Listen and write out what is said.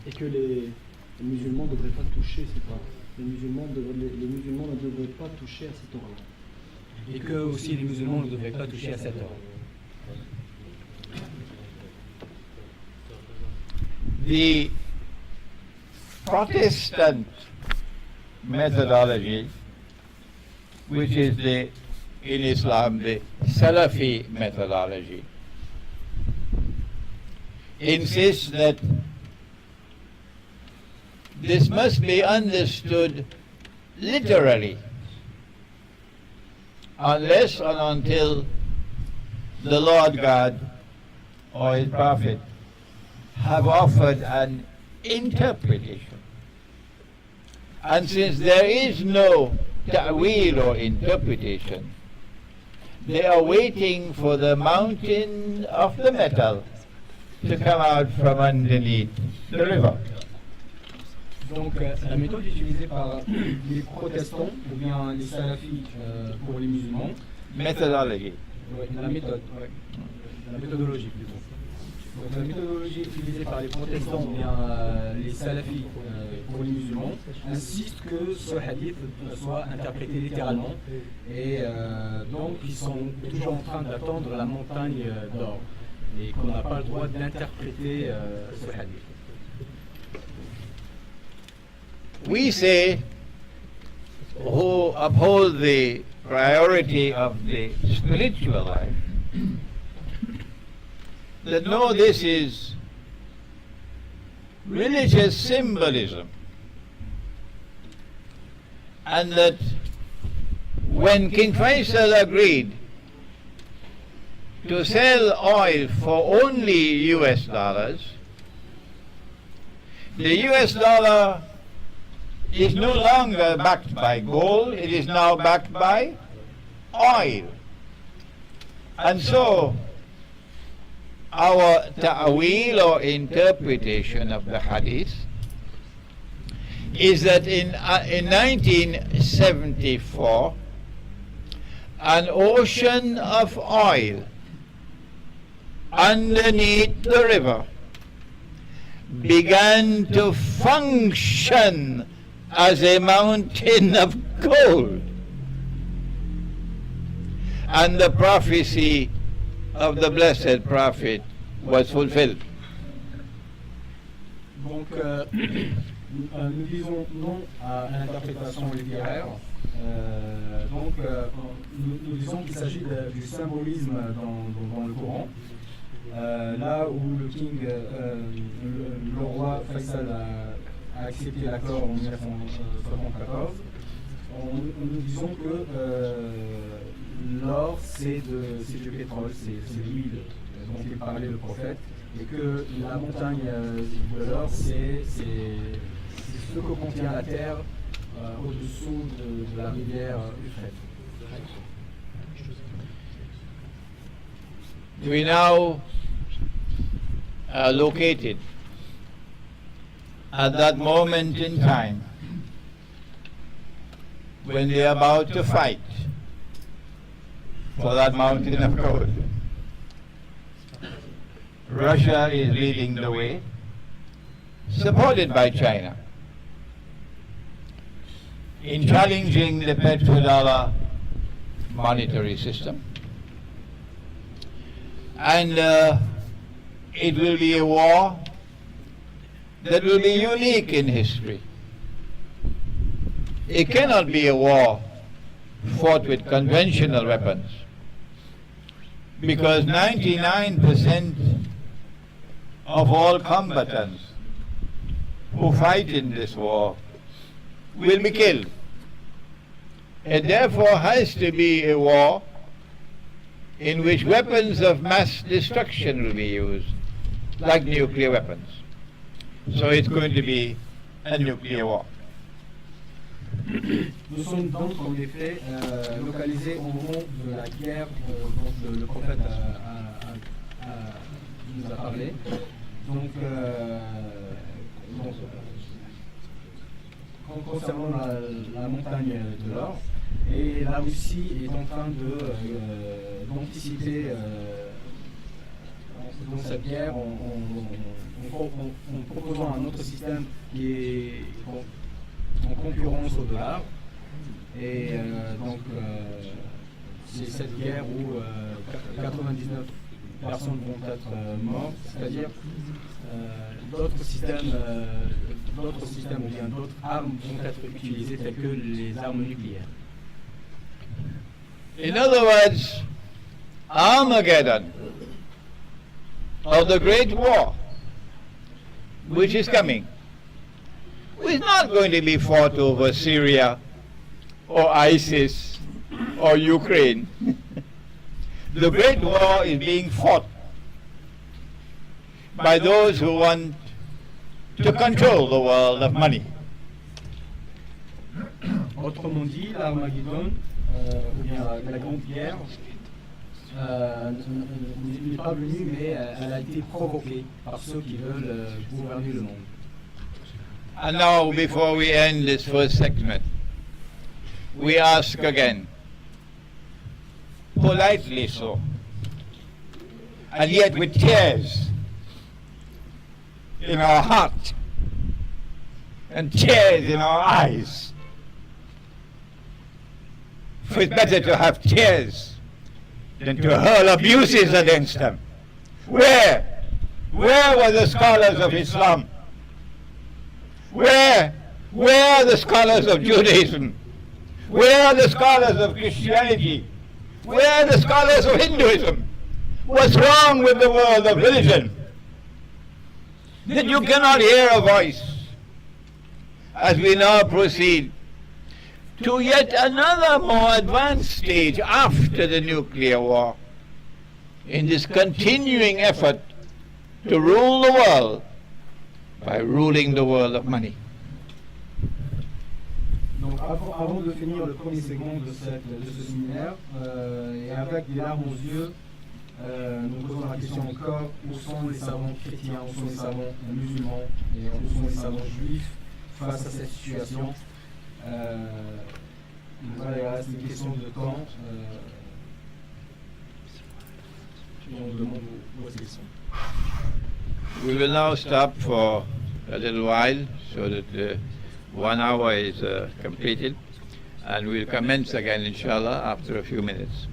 Et que les musulmans ne devraient pas toucher ces paroles. Les musulmans ne devraient pas toucher à cette or-là. Et que aussi les musulmans ne devraient pas toucher à cette or. The Protestant methodology, which is in Islam the Salafi methodology, insists that this must be understood literally, unless and until the Lord God or His Prophet have offered an interpretation. And since there is no ta'wil or interpretation, they are waiting for the mountain of the metal to come out from underneath the river. Donc la méthode utilisée par les protestants ou bien les salafis pour les musulmans. Methodology. Ouais, la méthode, ouais. La méthodologie plutôt. Donc la méthodologie utilisée par les protestants ou bien les salafis pour les musulmans insiste que ce hadith soit interprété littéralement et donc ils sont toujours en train d'attendre la montagne d'or et qu'on n'a pas le droit d'interpréter ce hadith. We say, who uphold the priority of the spiritual life, that no, this is religious symbolism, and that when King Faisal agreed to sell oil for only US dollars, the US dollar is no longer backed by gold, it is now backed by oil. And so our ta'wil or interpretation of the hadith is that in 1974 an ocean of oil underneath the river began to function as a mountain of gold. And the prophecy of the blessed prophet was fulfilled. Donc, nous disons non à l'interprétation littéraire. Nous disons qu'il s'agit du symbolisme dans le Coran. Là où le le roi Faisal a accepté l'accord en 1974, nous disons que l'or c'est du pétrole, c'est l'huile dont il parlait le prophète, et que la montagne de l'or c'est ce que contient la terre au-dessous de la rivière Euphrates. We now are located at that moment in time when they are about to fight for that mountain of gold. Russia is leading the way, supported by China, in challenging the petrodollar monetary system. And it will be a war that will be unique in history. It cannot be a war fought with conventional weapons, because 99% of all combatants who fight in this war will be killed. It therefore has to be a war in which weapons of mass destruction will be used, like nuclear weapons. So it's going to be a nuclear war. Nous sommes donc en effet localisés au moment de la guerre dont le prophète nous a parlé. Donc, concernant la montagne de l'or, et la Russie est en train d'anticiper dans cette guerre en proposant un autre système qui est en concurrence au dollar. Et c'est cette guerre où 99 personnes vont être mortes, c'est-à-dire d'autres systèmes ou bien d'autres armes vont être utilisées telles que les armes nucléaires. In other words, Armageddon, or the Great War, which is coming, is not going to be fought over Syria or ISIS or Ukraine. The Great War is being fought by those who want to control the world of money. Autrement dit, l'Armageddon, ou bien la Grande Guerre, n'est pas venue, mais elle a été provoquée par ceux qui veulent gouverner le monde. And now, before we end this first segment, we ask again, politely so, and yet with tears in our heart and tears in our eyes. For it's better to have tears than to hurl abuses against them. Where were the scholars of Islam? Where are the scholars of Judaism? Where are the scholars of Christianity? Where are the scholars of Hinduism? What's wrong with the world of religion? That you cannot hear a voice as we now proceed to yet another more advanced stage after the nuclear war in this continuing effort to rule the world by ruling the world of money. Donc avant de finir le premier segment de ce séminaire, et avec des larmes aux yeux, nous posons la question encore, où sont les savants chrétiens, où sont les savants musulmans, et où sont les savants juifs face à cette situation. Voilà, il reste une question de temps. Et on demande où est-ce qu'ils sont. We will now stop for a little while so that the 1 hour is completed, and we'll commence again, inshallah, after a few minutes.